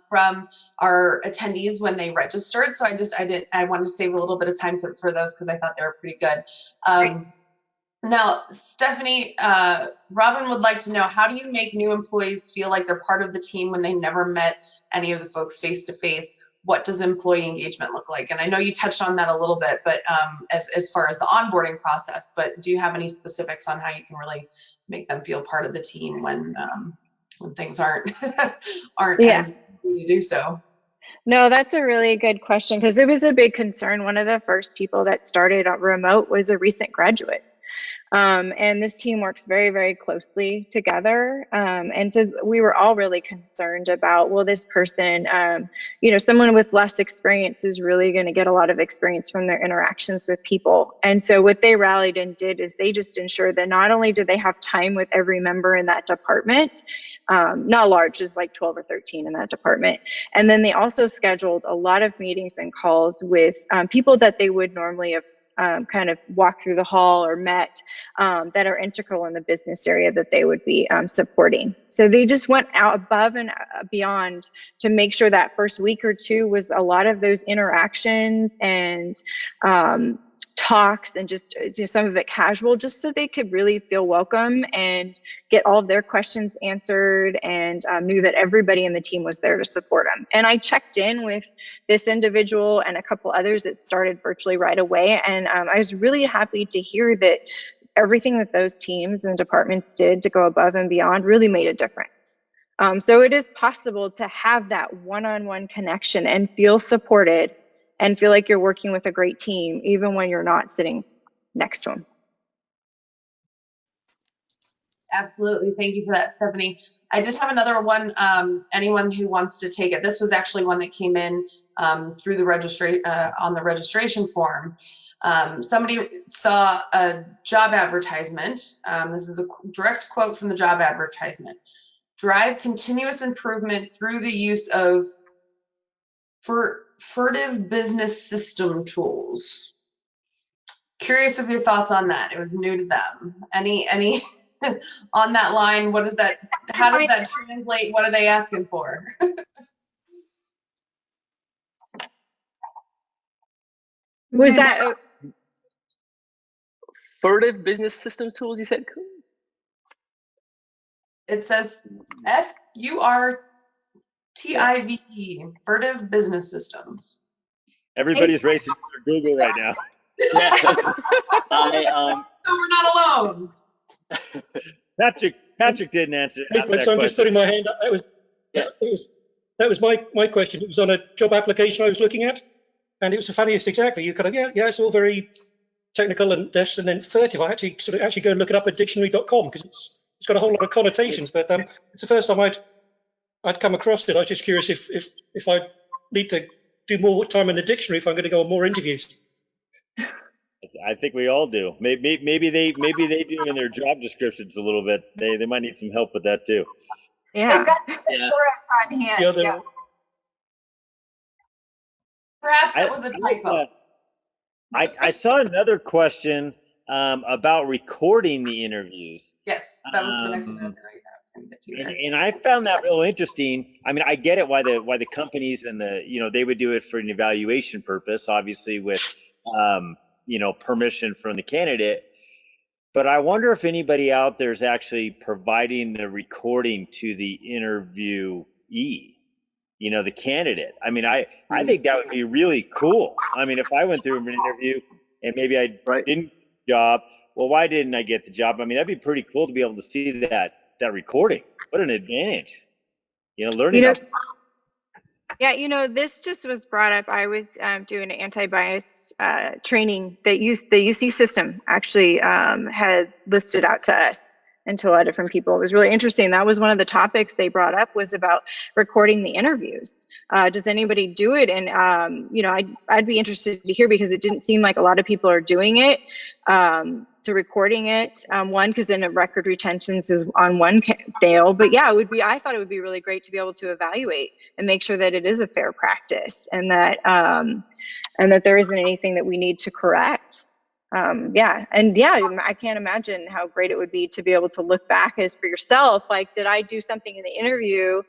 from our attendees when they registered. So I wanted to save a little bit of time for those because I thought they were pretty good. Now, Stephanie, Robin would like to know, how do you make new employees feel like they're part of the team when they never met any of the folks face to face? What does employee engagement look like? And I know you touched on that a little bit, but as far as the onboarding process, but do you have any specifics on how you can really make them feel part of the team when things aren't as easy to do so? No, that's a really good question because it was a big concern. One of the first people that started remote was a recent graduate. And this team works very, very closely together. And so we were all really concerned about, well, this person, someone with less experience is really going to get a lot of experience from their interactions with people. And so what they rallied and did is they just ensured that not only did they have time with every member in that department, not large, just like 12 or 13 in that department. And then they also scheduled a lot of meetings and calls with people that they would normally have kind of walked through the hall or met that are integral in the business area that they would be supporting. So they just went out above and beyond to make sure that first week or two was a lot of those interactions and talks and just some of it casual, just so they could really feel welcome and get all of their questions answered and knew that everybody in the team was there to support them. And I checked in with this individual and a couple others that started virtually right away. And I was really happy to hear that everything that those teams and departments did to go above and beyond really made a difference. So it is possible to have that one-on-one connection and feel supported and feel like you're working with a great team, even when you're not sitting next to them. Absolutely. Thank you for that, Stephanie. I did have another one. Anyone who wants to take it. This was actually one that came in through the on the registration form. Somebody saw a job advertisement. This is a direct quote from the job advertisement. Drive continuous improvement through the use of Furtive business system tools. Curious of your thoughts on that. It was new to them. Any on that line? What is that? How does that translate? What are they asking for? Was that Furtive business systems tools, you said? It says FURTIVE, Furtive business systems. Everybody's racing for Google right now. Yeah. So we're not alone. Patrick didn't answer Hey, ask folks, that I'm just question. putting my hand up. That was my question. It was on a job application I was looking at, and it was the funniest. Exactly. You kind of yeah, it's all very technical and this, and then Furtive. I actually go and look it up at dictionary.com because it's got a whole lot of connotations. But it's the first time I'd come across it. I was just curious if I need to do more time in the dictionary if I'm going to go on more interviews. I think we all do. Maybe they do in their job descriptions a little bit. They might need some help with that too. They've got thesaurus on hand. Yeah. Perhaps that was a typo. I saw another question about recording the interviews. Yes, that was the next one I was going to get to. And I found that real interesting. I mean, I get it why the companies and they would do it for an evaluation purpose, obviously with permission from the candidate. But I wonder if anybody out there is actually providing the recording to the interviewee, the candidate. I mean, I think that would be really cool. I mean, if I went through an interview and maybe I didn't get the job, well, why didn't I get the job? I mean, that'd be pretty cool to be able to see that recording. What an advantage, learning. Yeah, this just was brought up. I was doing an anti-bias training that the UC system actually had listed out to us and to a lot of different people. It was really interesting. That was one of the topics they brought up, was about recording the interviews. Does anybody do it? And I'd be interested to hear, because it didn't seem like a lot of people are doing it. To recording it, one, because then record retentions is on one scale, but yeah, I thought it would be really great to be able to evaluate and make sure that it is a fair practice, and that there isn't anything that we need to correct. I can't imagine how great it would be to be able to look back as for yourself, like, did I do something in the interview?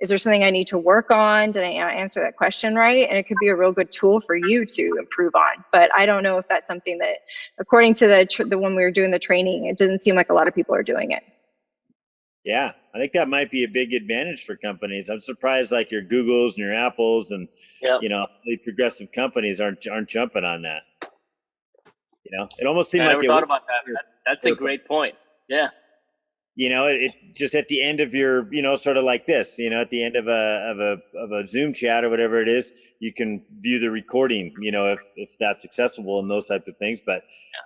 Is there something I need to work on? Did I answer that question right? And it could be a real good tool for you to improve on. But I don't know if that's something that, according to the when we were doing the training, it didn't seem like a lot of people are doing it. Yeah, I think that might be a big advantage for companies. I'm surprised like your Googles and your Apples and the progressive companies aren't jumping on that. It almost seemed I like never thought about that. That's a great point. Yeah. It just at the end of your, sort of like this, at the end of a Zoom chat or whatever it is, you can view the recording, if that's accessible and those types of things. But,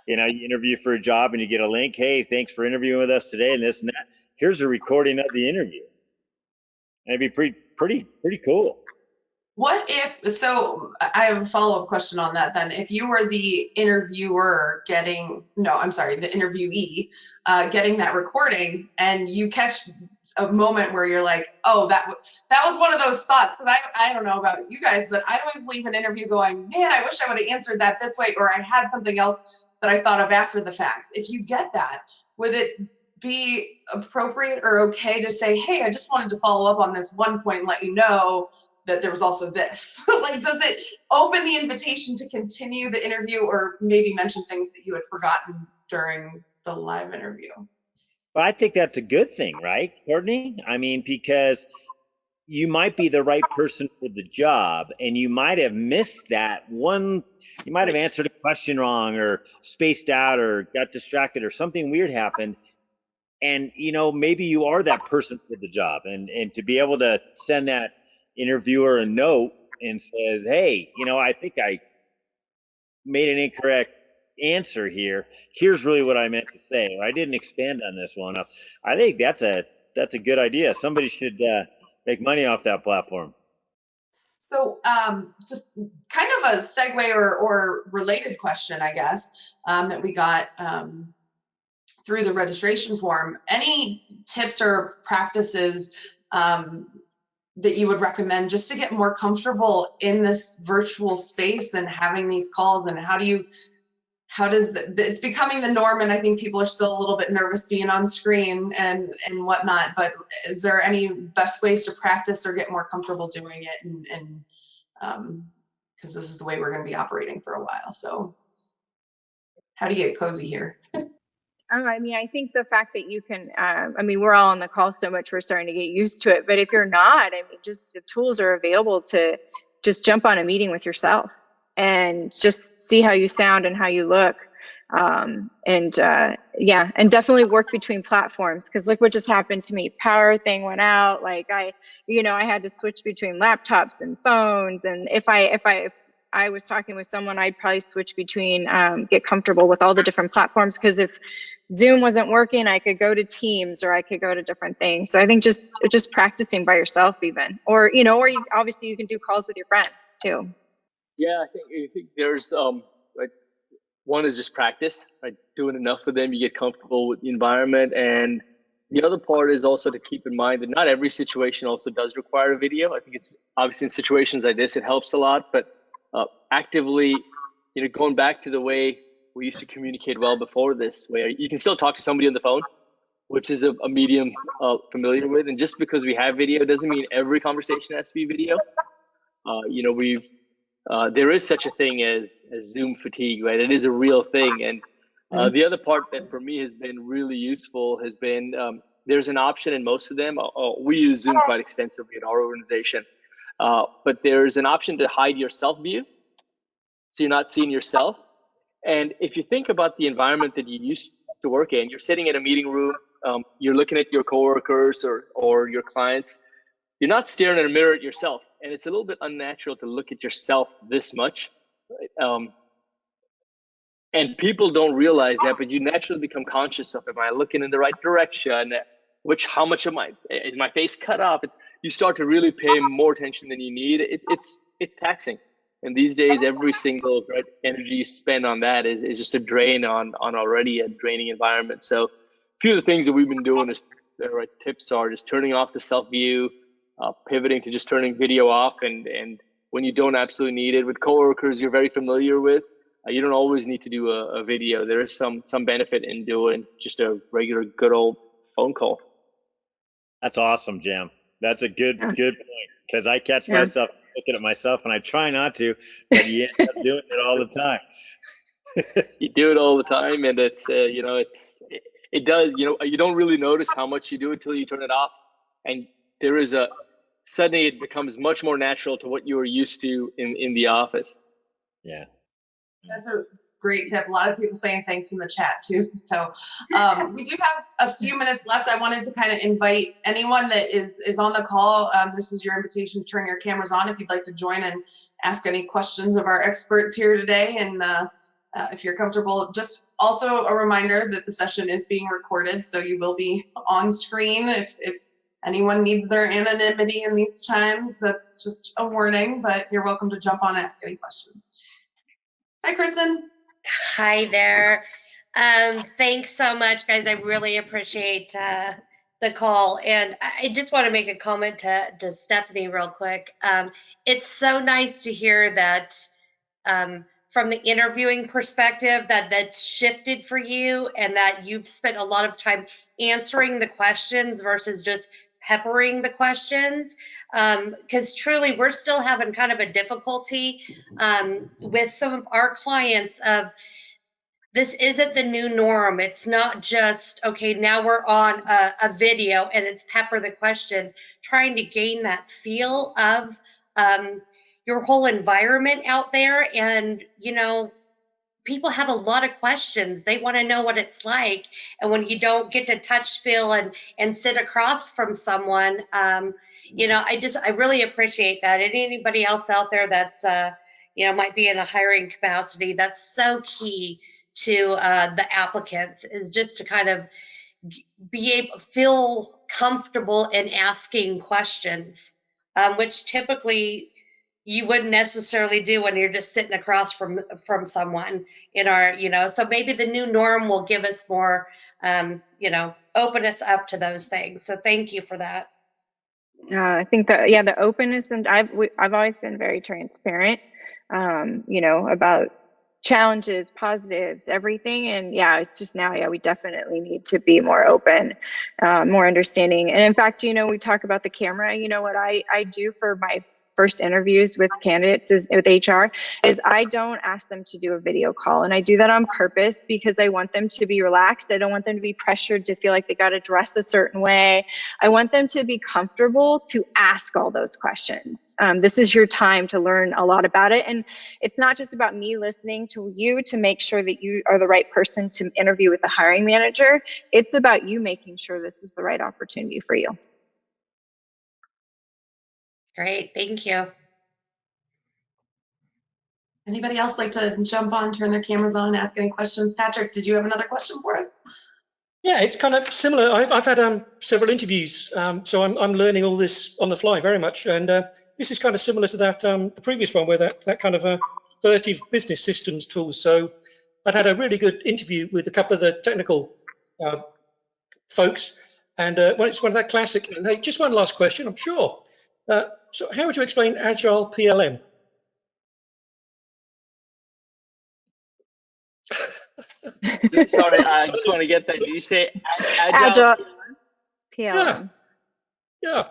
you interview for a job and you get a link. Hey, thanks for interviewing with us today and this and that. Here's a recording of the interview. And it'd be pretty cool. What if, so I have a follow-up question on that then. If you were the interviewer the interviewee getting that recording, and you catch a moment where you're like, oh, that was one of those thoughts, because I don't know about you guys, but I always leave an interview going, man, I wish I would have answered that this way, or I had something else that I thought of after the fact. If you get that, would it be appropriate or okay to say, hey, I just wanted to follow up on this one point and let you know that there was also this? Like, does it open the invitation to continue the interview, or maybe mention things that you had forgotten during the live interview? Well, I think that's a good thing, right, Courtney? I mean, because you might be the right person for the job, and you might have missed that one. You might have answered a question wrong, or spaced out, or got distracted, or something weird happened. And, maybe you are that person for the job, and to be able to send that interviewer a note and says, hey, I think I made an incorrect answer here. Here's really what I meant to say, or I didn't expand on this one. I think that's a good idea. Somebody should make money off that platform. So just kind of a segue or related question, I guess, that we got through the registration form. Any tips or practices that you would recommend just to get more comfortable in this virtual space and having these calls? And it's becoming the norm, and I think people are still a little bit nervous being on screen and whatnot, but is there any best ways to practice or get more comfortable doing it? And because this is the way we're going to be operating for a while. So how do you get cozy here? I think the fact that you can, we're all on the call so much, we're starting to get used to it. But if you're not, just the tools are available to just jump on a meeting with yourself and just see how you sound and how you look. Yeah, and definitely work between platforms, because look what just happened to me. Power thing went out. Like I had to switch between laptops and phones. And if I was talking with someone, I'd probably switch between, get comfortable with all the different platforms, because if Zoom wasn't working, I could go to Teams or I could go to different things. So I think just practicing by yourself even, or obviously you can do calls with your friends too. Yeah, I think there's like, one is just practice, right? Doing enough of them, you get comfortable with the environment. And the other part is also to keep in mind that not every situation also does require a video. I think it's obviously in situations like this, it helps a lot, but actively, going back to the way we used to communicate well before this, where you can still talk to somebody on the phone, which is a medium familiar with. And just because we have video doesn't mean every conversation has to be video. There is such a thing as Zoom fatigue, right? It is a real thing. And the other part that for me has been really useful has been, there's an option in most of them. We use Zoom quite extensively in our organization, but there's an option to hide your self view, so you're not seeing yourself. And if you think about the environment that you used to work in, you're sitting in a meeting room, you're looking at your coworkers or your clients, you're not staring in a mirror at yourself. And it's a little bit unnatural to look at yourself this much. Right? And people don't realize that, but you naturally become conscious of, am I looking in the right direction? How much is my face cut off? You start to really pay more attention than you need. It's taxing. And these days, every single energy you spend on that is just a drain on already a draining environment. So a few of the things that we've been doing is the right tips are just turning off the self view, pivoting to just turning video off, and when you don't absolutely need it with coworkers you're very familiar with, you don't always need to do a video. There is some benefit in doing just a regular good old phone call. That's awesome, Jim. That's a good point, because I catch myself looking at myself, and I try not to, but you end up doing it all the time. You do it all the time, and it's it does, you don't really notice how much you do until you turn it off, and suddenly it becomes much more natural to what you were used to in the office. Yeah. That's a great tip. A lot of people saying thanks in the chat too. So we do have a few minutes left. I wanted to kind of invite anyone that is on the call. This is your invitation to turn your cameras on if you'd like to join and ask any questions of our experts here today. And if you're comfortable, just also a reminder that the session is being recorded, so you will be on screen. If anyone needs their anonymity in these times, that's just a warning, but you're welcome to jump on and ask any questions. Hi, Kristen. Hi there. Thanks so much, guys. I really appreciate the call. And I just want to make a comment to Stephanie real quick. It's so nice to hear that from the interviewing perspective that's shifted for you, and that you've spent a lot of time answering the questions versus just peppering the questions, because truly we're still having kind of a difficulty with some of our clients of, this isn't the new norm. It's not just, okay, now we're on a video and it's pepper the questions, trying to gain that feel of your whole environment out there. And, people have a lot of questions. They want to know what it's like. And when you don't get to touch, feel, and sit across from someone, I really appreciate that. And anybody else out there that's, might be in a hiring capacity, that's so key to the applicants, is just to kind of feel comfortable in asking questions, which typically you wouldn't necessarily do when you're just sitting across from someone in our, so maybe the new norm will give us more, open us up to those things. So thank you for that. I think that, the openness, and I've always been very transparent, about challenges, positives, everything. And it's just now, we definitely need to be more open, more understanding. And in fact, we talk about the camera. What I do for first interviews with candidates with HR is I don't ask them to do a video call. And I do that on purpose because I want them to be relaxed. I don't want them to be pressured to feel like they got to dress a certain way. I want them to be comfortable to ask all those questions. This is your time to learn a lot about it. And it's not just about me listening to you to make sure that you are the right person to interview with the hiring manager. It's about you making sure this is the right opportunity for you. Great, thank you. Anybody else like to jump on, turn their cameras on, ask any questions? Patrick, did you have another question for us? Yeah, it's kind of similar. I've had several interviews, so I'm learning all this on the fly very much. And this is kind of similar to that the previous one, where that kind of Furtive business systems tools. So I'd had a really good interview with a couple of the technical folks, and it's one of that classic. And hey, just one last question, I'm sure. So how would you explain Agile PLM? Sorry, I just want to get that. Did you say Agile PLM? PLM. Yeah.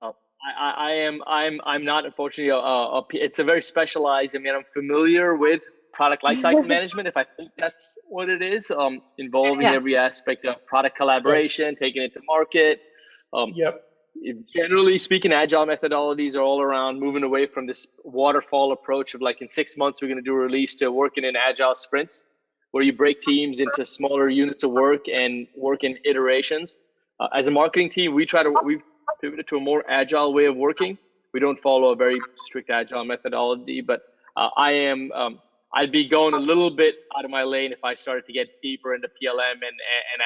Oh, I'm not, unfortunately. It's a very specialized. I mean, I'm familiar with product lifecycle management, if I think that's what it is, involving every aspect of product collaboration, taking it to market. Yep. Generally speaking, agile methodologies are all around moving away from this waterfall approach of like in 6 months we're going to do a release to working in agile sprints, where you break teams into smaller units of work and work in iterations. As a marketing team, we've pivoted to a more agile way of working. We don't follow a very strict agile methodology, but I'd be going a little bit out of my lane if I started to get deeper into PLM and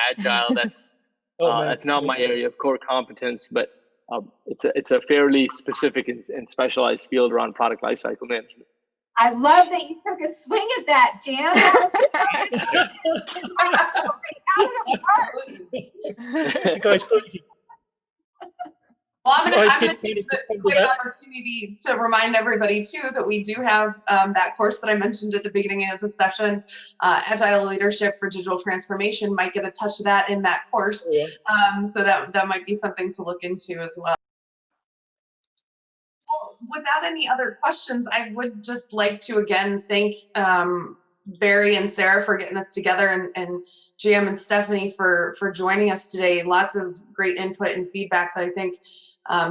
agile. That's not my area of core competence, but it's a fairly specific and specialized field around product lifecycle management. I love that you took a swing at that, Jan. You guys crazy. Well, I'm going to take the quick opportunity to remind everybody too that we do have that course that I mentioned at the beginning of the session, Agile Leadership for Digital Transformation. Might get a touch of that in that course, so that might be something to look into as well. Well, without any other questions, I would just like to again thank Barry and Sarah for getting us together, and Jam and Stephanie for joining us today. Lots of great input and feedback that I think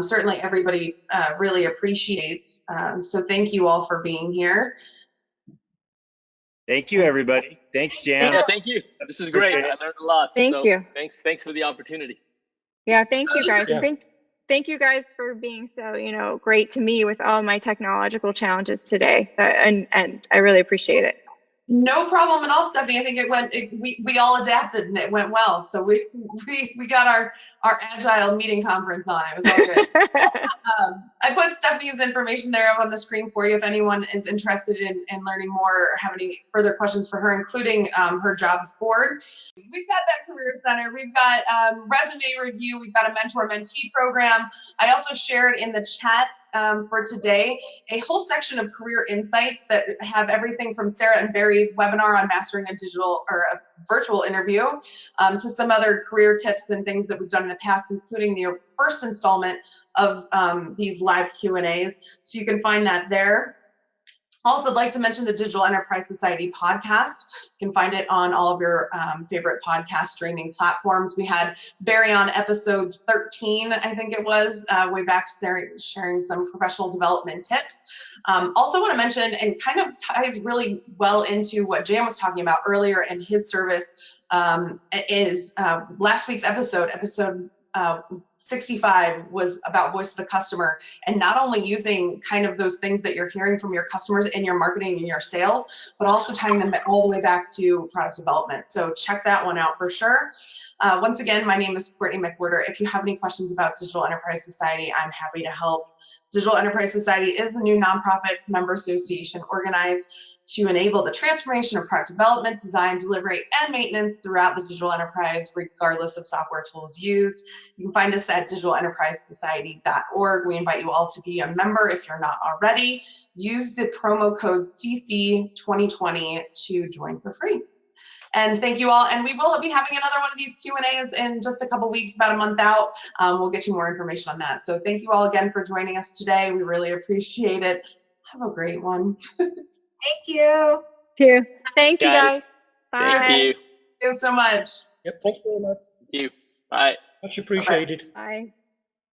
certainly everybody really appreciates. So thank you all for being here. Thank you, everybody. Thanks, Jam. Yeah, thank you. This is great. I learned a lot. Thank you. Thanks for the opportunity. Yeah, thank you guys. Yeah. Thank you guys for being so, great to me with all my technological challenges today. And I really appreciate it. No problem at all, Stephanie. I think we all adapted and it went well. So we got our agile meeting conference on. It was all good. I put Stephanie's information there up on the screen for you if anyone is interested in learning more or have any further questions for her, including her jobs board. We've got that career center. We've got resume review. We've got a mentor-mentee program. I also shared in the chat for today a whole section of career insights that have everything from Sarah and Barry's webinar on mastering a digital or a virtual interview to some other career tips and things that we've done in the past, including the first installment of these live Q&As. So you can find that there. Also, I'd like to mention the Digital Enterprise Society podcast. You can find it on all of your favorite podcast streaming platforms. We had Barry on episode 13, I think it was, way back sharing some professional development tips. Also want to mention, and kind of ties really well into what Jan was talking about earlier in his service, is last week's episode 65 was about voice of the customer, and not only using kind of those things that you're hearing from your customers in your marketing and your sales, but also tying them all the way back to product development. So check that one out for sure. Once again, my name is Courtney McWhirter. If you have any questions about Digital Enterprise Society, I'm happy to help. Digital Enterprise Society is a new nonprofit member association organized to enable the transformation of product development, design, delivery, and maintenance throughout the digital enterprise, regardless of software tools used. You can find us at digitalenterprisesociety.org. We invite you all to be a member if you're not already. Use the promo code CC2020 to join for free. And thank you all. And we will be having another one of these Q&As in just a couple weeks, about a month out. We'll get you more information on that. So thank you all again for joining us today. We really appreciate it. Have a great one. Thank you. Thank you, guys. Bye. Thank you. Thank you so much. Yep, thank you very much. Thank you. Bye. Much appreciated. Bye.